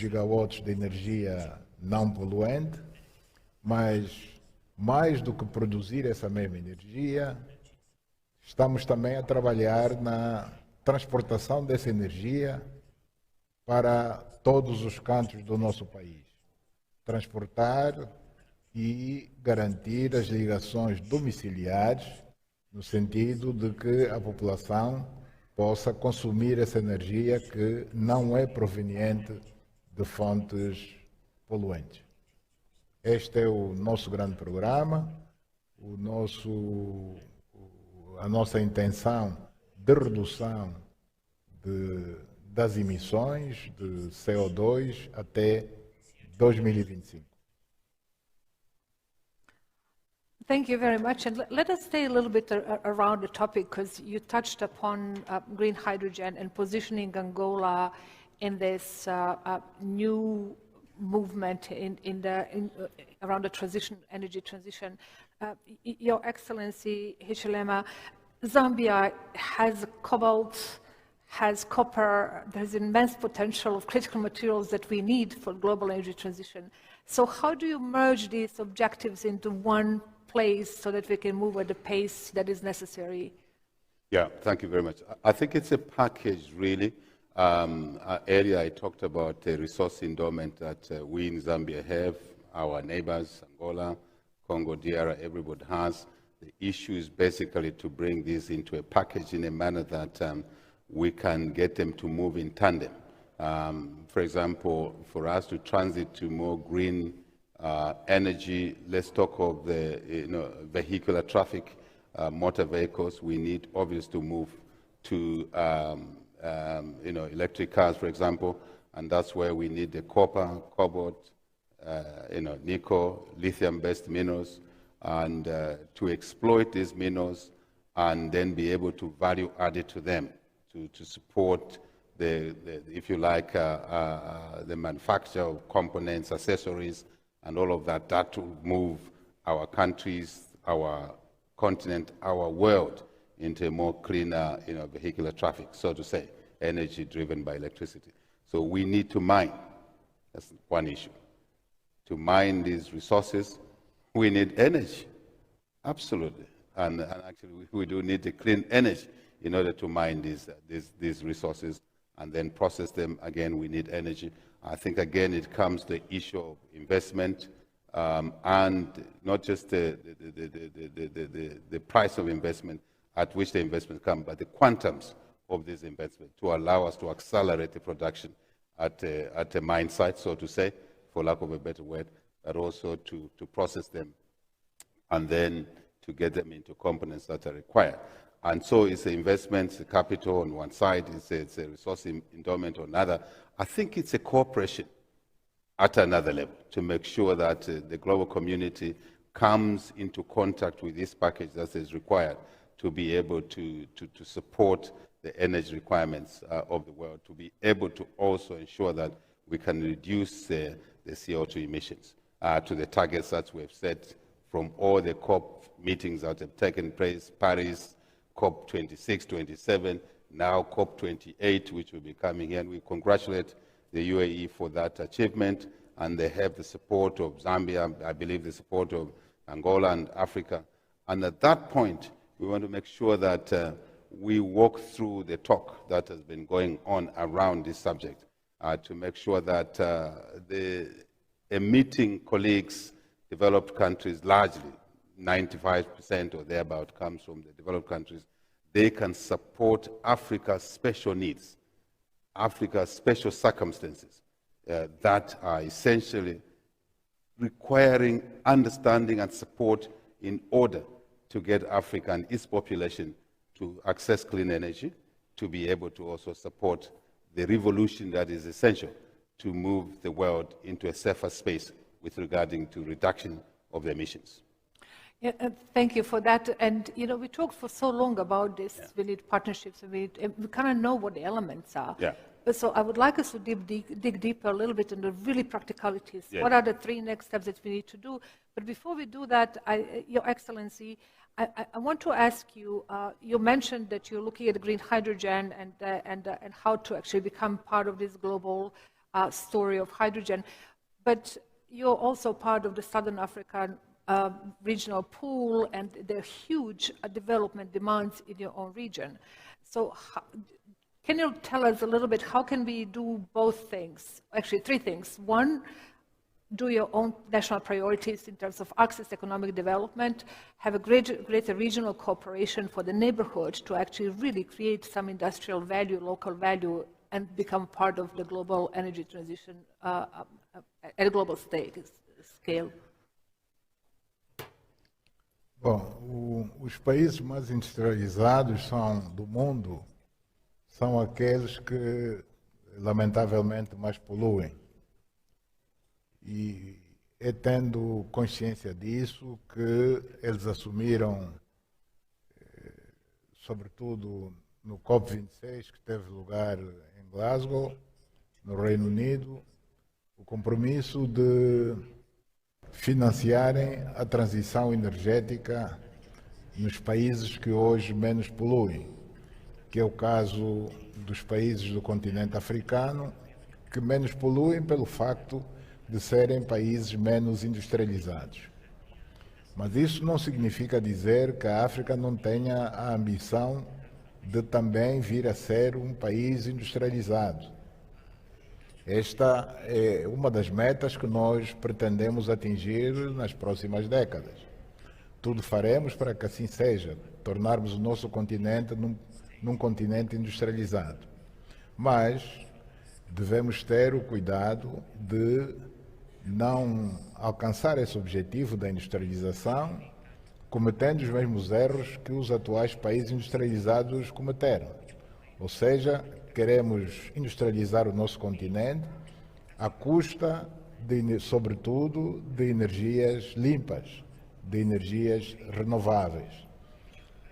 gigawatts de energia não poluente, mas mais do que produzir essa mesma energia, estamos também a trabalhar na transportação dessa energia para todos os cantos do nosso país. Transportar e garantir as ligações domiciliares, no sentido de que a população possa consumir essa energia que não é proveniente de fontes poluentes. Este é o nosso grande programa, a nossa intenção de redução das emissões de CO2 até 2025. Thank you very much. And let us stay a little bit around the topic, because you touched upon green hydrogen and positioning Angola in this new movement around the energy transition. Your Excellency Hichilema, Zambia has cobalt, has copper, there's immense potential of critical materials that we need for global energy transition. So how do you merge these objectives into one place so that we can move at the pace that is necessary? Yeah, thank you very much. I think it's a package, really. Earlier I talked about the resource endowment that we in Zambia have, our neighbors, Angola, Congo, DR, everybody has. The issue is basically to bring this into a package in a manner that we can get them to move in tandem. For example, for us to transit to more green energy, let's talk of the vehicular traffic, motor vehicles. We need obviously to move to electric cars, for example, and that's where we need the copper, cobalt, nickel, lithium-based minerals, and to exploit these minerals and then be able to value add it to them to support if you like, the manufacture of components, accessories, and all of that. That will move our countries, our continent, our world into a more cleaner, vehicular traffic, so to say, energy driven by electricity. So we need to mine. That's one issue. To mine these resources, we need energy, absolutely. And actually, we do need the clean energy in order to mine these resources and then process them. Again, we need energy. I think, again, it comes to the issue of investment and not just the price of investment at which the investment comes, but the quantums of this investment to allow us to accelerate the production at a mine site, so to say, for lack of a better word, but also to process them and then to get them into components that are required. And so it's the investments, the capital on one side, it's a resource endowment on another. I think it's a cooperation at another level to make sure that the global community comes into contact with this package that is required to be able to support the energy requirements of the world, to be able to also ensure that we can reduce the CO2 emissions to the targets that we have set from all the COP meetings that have taken place, Paris, COP 26, 27, now COP 28, which will be coming here. And we congratulate the UAE for that achievement. And they have the support of Zambia, I believe the support of Angola and Africa. And at that point, we want to make sure that we walk through the talk that has been going on around this subject to make sure that the emitting colleagues, developed countries, largely 95% or thereabout comes from the developed countries, they can support Africa's special needs, Africa's special circumstances that are essentially requiring understanding and support in order to get Africa and its population to access clean energy, to be able to also support the revolution that is essential to move the world into a safer space with regarding to reduction of emissions. Yeah, thank you for that. And we talked for so long about this. Yeah. We need partnerships. We kind of know what the elements are. Yeah. So I would like us to dig deeper a little bit into really practicalities. Yeah. What are the 3 next steps that we need to do? But before we do that, Your Excellency, I want to ask you. You mentioned that you're looking at green hydrogen and how to actually become part of this global story of hydrogen. But you're also part of the Southern African regional pool, and there are huge development demands in your own region. So can you tell us a little bit, how can we do both things? Actually, three things. One, do your own national priorities in terms of access, economic development, have a greater regional cooperation for the neighborhood to actually really create some industrial value, local value, and become part of the global energy transition at a global scale. Bom, os países mais industrializados do mundo são aqueles que, lamentavelmente, mais poluem. E é tendo consciência disso que eles assumiram, sobretudo no COP26, que teve lugar em Glasgow, no Reino Unido, o compromisso de financiarem a transição energética nos países que hoje menos poluem, que é o caso dos países do continente africano, que menos poluem pelo facto de serem países menos industrializados. Mas isso não significa dizer que a África não tenha a ambição de também vir a ser um país industrializado. Esta é uma das metas que nós pretendemos atingir nas próximas décadas. Tudo faremos para que assim seja, tornarmos o nosso continente num continente industrializado. Mas devemos ter o cuidado de não alcançar esse objetivo da industrialização cometendo os mesmos erros que os atuais países industrializados cometeram. Ou seja, queremos industrializar o nosso continente à custa, sobretudo, de energias limpas, de energias renováveis.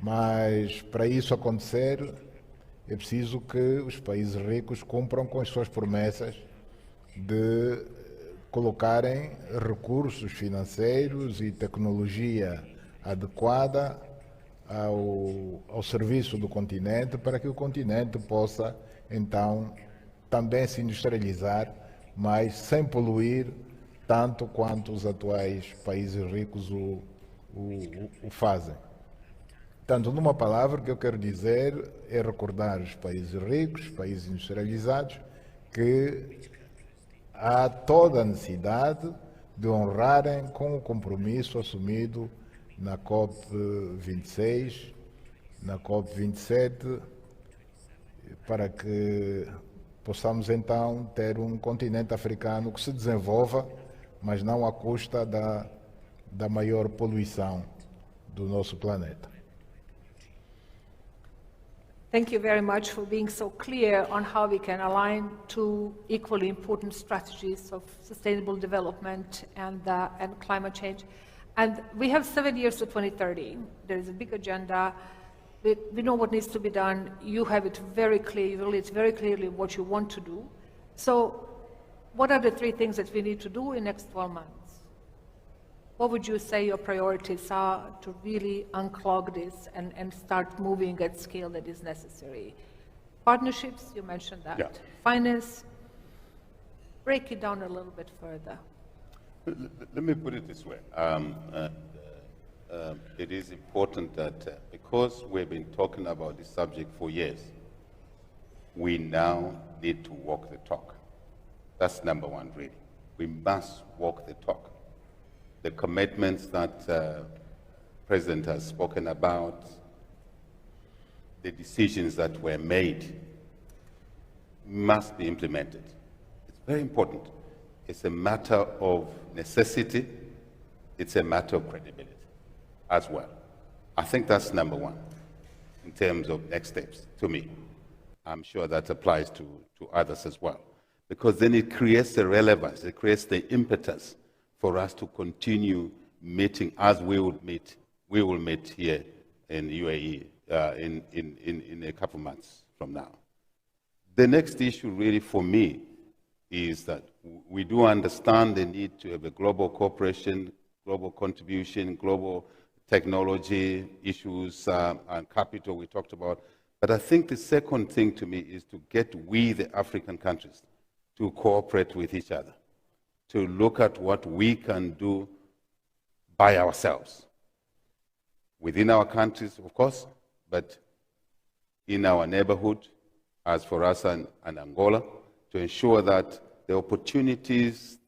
Mas, para isso acontecer, é preciso que os países ricos cumpram com as suas promessas de colocarem recursos financeiros e tecnologia adequada ao serviço do continente para que o continente possa, então, também se industrializar, mas sem poluir tanto quanto os atuais países ricos o fazem. Portanto, numa palavra, o que eu quero dizer é recordar os países ricos, os países industrializados, que há toda a necessidade de honrarem com o compromisso assumido na COP26, na COP27, para que possamos então ter um continente africano que se desenvolva, mas não à custa da maior poluição do nosso planeta. Thank you very much for being so clear on how we can align two equally important strategies of sustainable development and climate change. And we have 7 years to 2030. There is a big agenda. We know what needs to be done. You have it very clearly. It's very clearly what you want to do. So what are the three things that we need to do in the next 12 months? What would you say your priorities are to really unclog this and start moving at scale that is necessary? Partnerships, you mentioned that. Yeah. Finance, break it down a little bit further. Let me put it this way. It is important that because we've been talking about this subject for years, we now need to walk the talk. That's number one, really. We must walk the talk. The commitments that the President has spoken about, the decisions that were made, must be implemented. It's very important. It's a matter of necessity. It's a matter of credibility as well. I think that's number one in terms of next steps to me. I'm sure that applies to others as well. Because then it creates the relevance, it creates the impetus for us to continue meeting as we will meet here in UAE in a couple months from now. The next issue really for me is that we do understand the need to have a global cooperation, global contribution, global technology issues and capital we talked about. But I think the second thing to me is to get we, the African countries, to cooperate with each other, to look at what we can do by ourselves, within our countries, of course, but in our neighborhood, as for us and Angola, to ensure that the opportunities,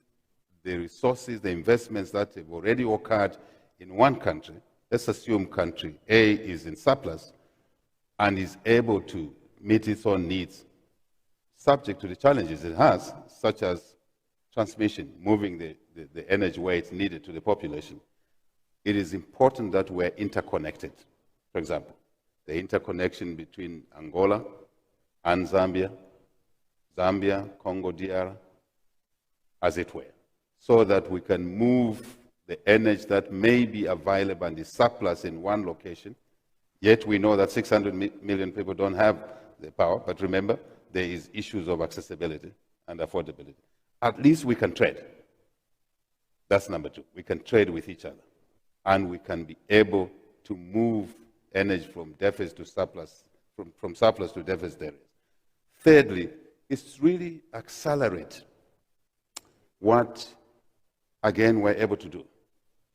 the resources, the investments that have already occurred in one country, let's assume country A is in surplus and is able to meet its own needs, subject to the challenges it has, such as transmission, moving the energy where it's needed to the population. It is important that we're interconnected. For example, the interconnection between Angola and Zambia, Congo DR, as it were, so that we can move the energy that may be available and is surplus in one location, yet we know that 600 million people don't have the power, but remember, there is issues of accessibility and affordability. At least we can trade. That's number two. We can trade with each other, and we can be able to move energy from deficit to surplus, from surplus to deficit areas. Thirdly, it's really accelerate what, again, we're able to do,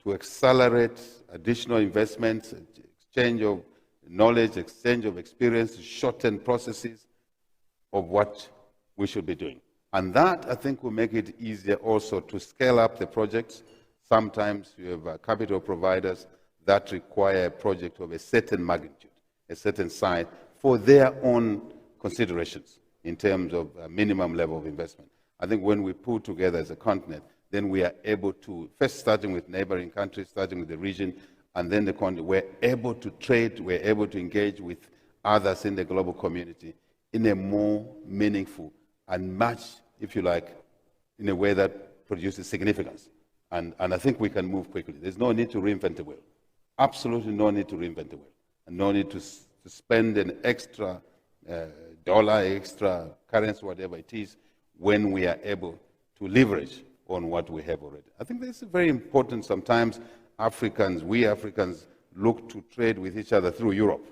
to accelerate additional investments, exchange of knowledge, exchange of experience, shorten processes of what we should be doing. And that, I think, will make it easier also to scale up the projects. Sometimes you have capital providers that require a project of a certain magnitude, a certain size, for their own considerations in terms of a minimum level of investment. I think when we pull together as a continent, then we are able to, first starting with neighboring countries, starting with the region, and then the continent, we're able to trade, we're able to engage with others in the global community in a more meaningful and much, if you like, in a way that produces significance. And I think we can move quickly. There's no need to reinvent the wheel. Absolutely no need to reinvent the wheel. And no need to spend an extra dollar, extra currency, whatever it is, when we are able to leverage on what we have already. I think this is very important. Sometimes we Africans look to trade with each other through Europe.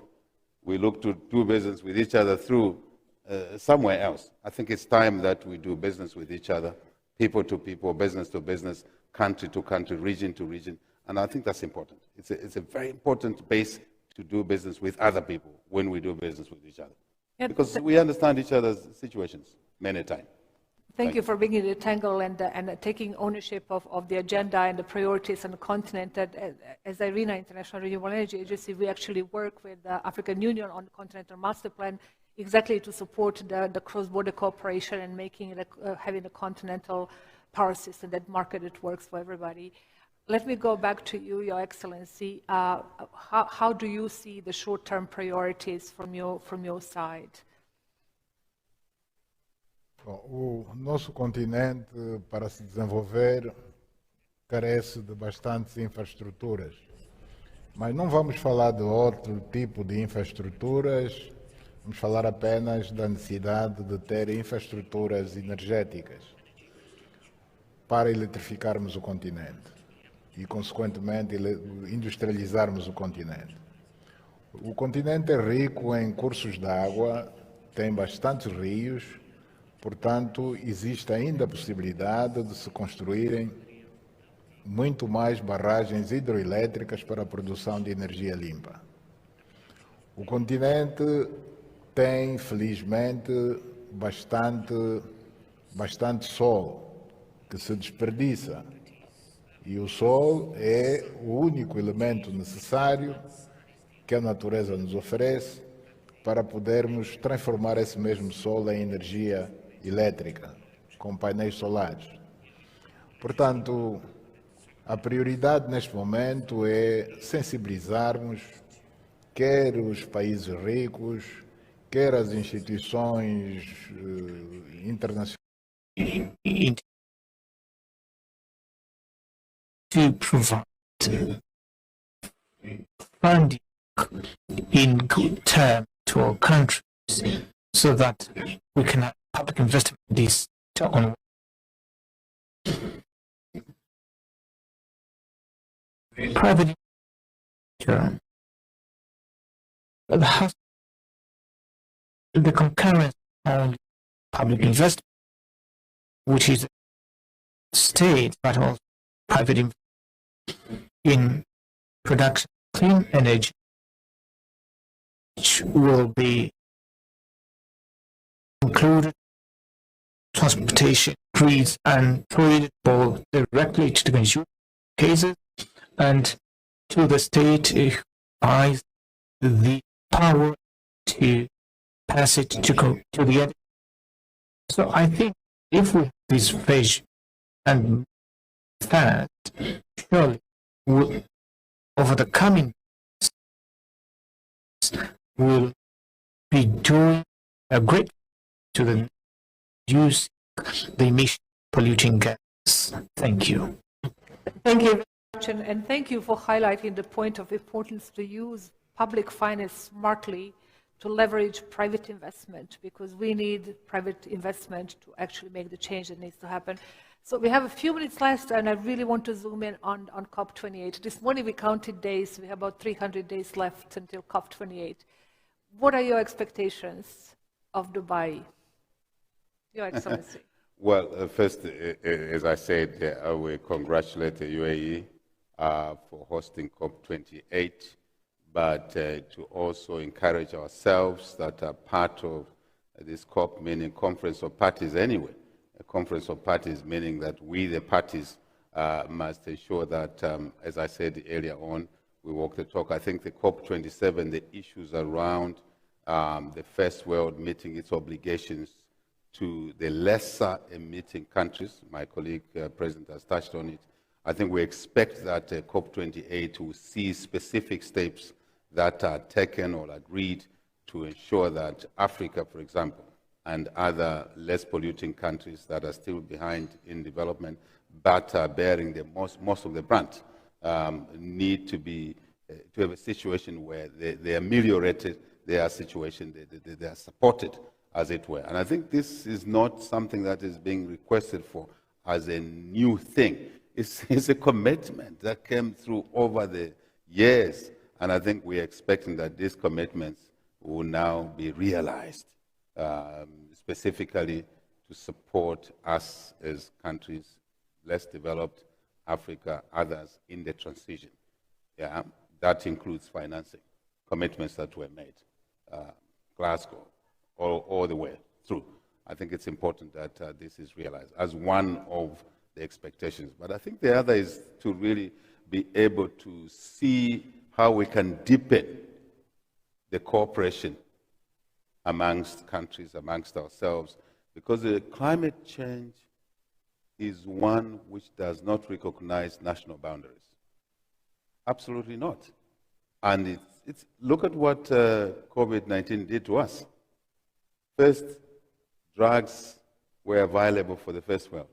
We look to do business with each other through somewhere else. I think it's time that we do business with each other, people to people, business to business, country to country, region to region. And I think that's important. It's a very important base to do business with other people when we do business with each other. Yeah, because we understand each other's situations many times. Thank you for bringing the tangle and taking ownership of the agenda and the priorities on the continent. That, as IRENA, International Renewable Energy Agency, we actually work with the African Union on the Continental Master Plan exactly to support the cross-border cooperation and making it having a continental power system that marketed works for everybody. Let me go back to you, Your Excellency. How do you see the short-term priorities from your side? O nosso continente, para se desenvolver, carece de bastantes infraestruturas. Mas não vamos falar de outro tipo de infraestruturas, vamos falar apenas da necessidade de ter infraestruturas energéticas para eletrificarmos o continente e, consequentemente, industrializarmos o continente. O continente é rico em cursos de água, tem bastantes rios. Portanto, existe ainda a possibilidade de se construírem muito mais barragens hidroelétricas para a produção de energia limpa. O continente tem, felizmente, bastante sol que se desperdiça. E o sol é o único elemento necessário que a natureza nos oferece para podermos transformar esse mesmo sol em energia elétrica, com painéis solares. Portanto, a prioridade neste momento é sensibilizarmos quer os países ricos, quer as instituições internacionais to provide funding in good terms to our countries so that we can have public investment in this on private the concurrence on public investment which is state but also private in production of clean energy, which will be included transportation, grids, and provided both directly to the consumer cases and to the state who buys the power to pass it to the end. So I think if we have this vision and that, surely over the coming years, we'll be doing a great to the use the emission polluting gas. Thank you. Thank you very much, and thank you for highlighting the point of importance to use public finance smartly to leverage private investment, because we need private investment to actually make the change that needs to happen. So we have a few minutes left, and I really want to zoom in on COP28. This morning we counted days. We have about 300 days left until COP28. What are your expectations of Dubai, Your Excellency? Well, first, as I said, we congratulate the UAE for hosting COP28, but to also encourage ourselves that are part of this COP, meaning Conference of Parties anyway. A Conference of Parties meaning that we, the parties, must ensure that, as I said earlier on, we walk the talk. I think the COP27, the issues around the First World meeting its obligations to the lesser emitting countries. My colleague, President, has touched on it. I think we expect that COP28 will see specific steps that are taken or agreed to ensure that Africa, for example, and other less polluting countries that are still behind in development but are bearing the most of the brunt, need to have a situation where they ameliorated their situation, they are supported, as it were. And I think this is not something that is being requested for as a new thing. It's a commitment that came through over the years, and I think we're expecting that these commitments will now be realized, specifically to support us as countries, less developed, Africa, others in the transition. Yeah, that includes financing, commitments that were made, Glasgow, all the way through. I think it's important that this is realized as one of the expectations. But I think the other is to really be able to see how we can deepen the cooperation amongst countries, amongst ourselves, because the climate change is one which does not recognize national boundaries. Absolutely not. And look at what COVID-19 did to us. First, drugs were available for the first world,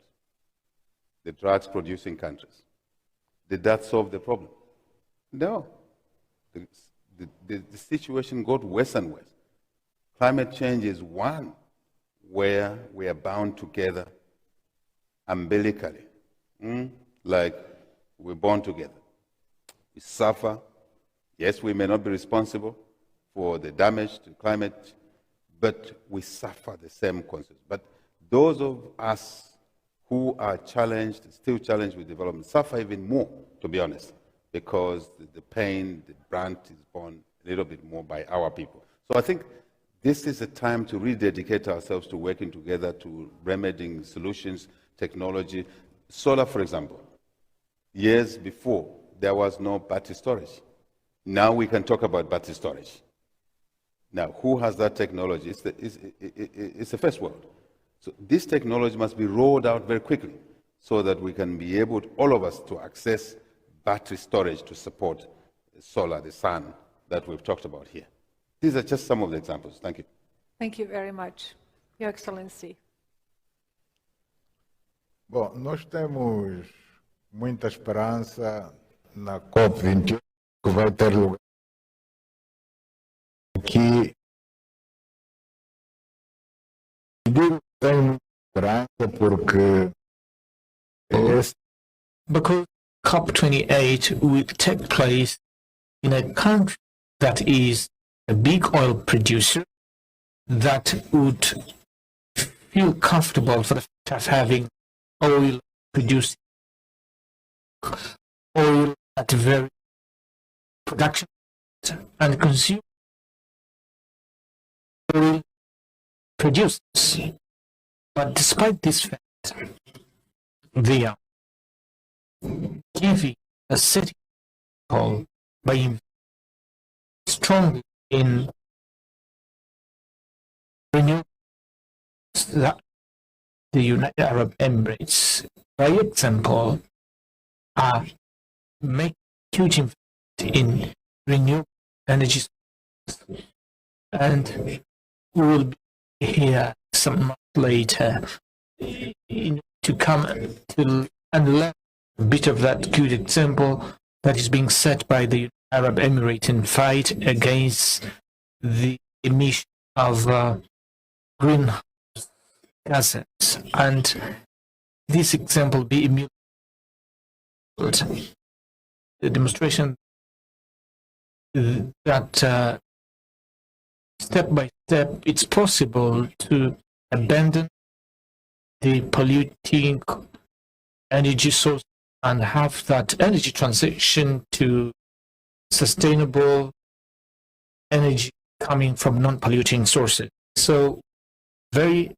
the drugs producing countries. Did that solve the problem? No. The situation got worse and worse. Climate change is one where we are bound together umbilically, like we're born together. We suffer. Yes, we may not be responsible for the damage to climate, but we suffer the same consequences. But those of us who are challenged, still challenged with development, suffer even more, to be honest, because the pain, the brunt is borne a little bit more by our people. So I think this is a time to rededicate ourselves to working together, to remedying solutions, technology. Solar, for example. Years before, there was no battery storage. Now we can talk about battery storage. Now, who has that technology? It's the first world. So this technology must be rolled out very quickly so that we can be able, all of us, to access battery storage to support solar, the sun, that we've talked about here. These are just some of the examples. Thank you. Thank you very much, Your Excellency. Bom, nós temos muita esperança na COP28 que vai ter lugar aqui. Digo que tenho muita esperança porque because COP28 will take place in a country that is a big oil producer that would feel comfortable for the of having oil producing oil at very production and consume oil produced. But despite this fact, they are giving a setting call by strongly in renewables that the United Arab Emirates, by example, are making huge investment in renewable energy sources. And we will be here some months later to come to and learn a bit of that good example that is being set by the Arab Emirates in fight against the emission of greenhouse gases. And this example be immutable. The demonstration that step by step it's possible to abandon the polluting energy source and have that energy transition to sustainable energy coming from non-polluting sources. So very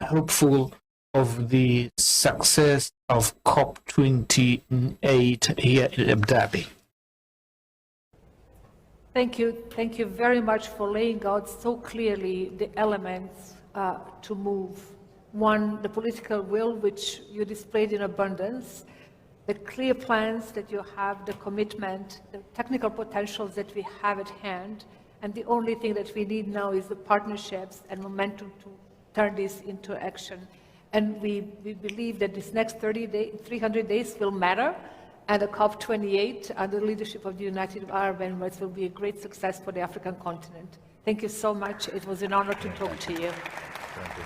hopeful of the success of COP28 here in Abu Dhabi. Thank you very much for laying out so clearly the elements to move. One, the political will, which you displayed in abundance, the clear plans that you have, the commitment, the technical potentials that we have at hand, and the only thing that we need now is the partnerships and momentum to turn this into action. And we believe that this next 300 days will matter, and the COP28 under the leadership of the United Arab Emirates will be a great success for the African continent. Thank you so much. It was an honor to talk to you. Thank you.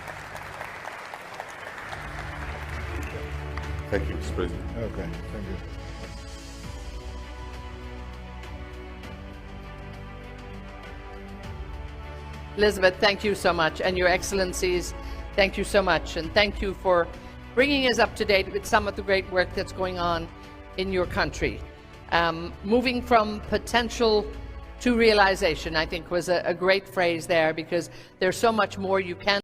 Thank you, Mr. President. Okay, thank you. Elizabeth, thank you so much, and Your Excellencies, thank you so much, and thank you for bringing us up to date with some of the great work that's going on in your country. Moving from potential to realization, I think, was a great phrase there, because there's so much more you can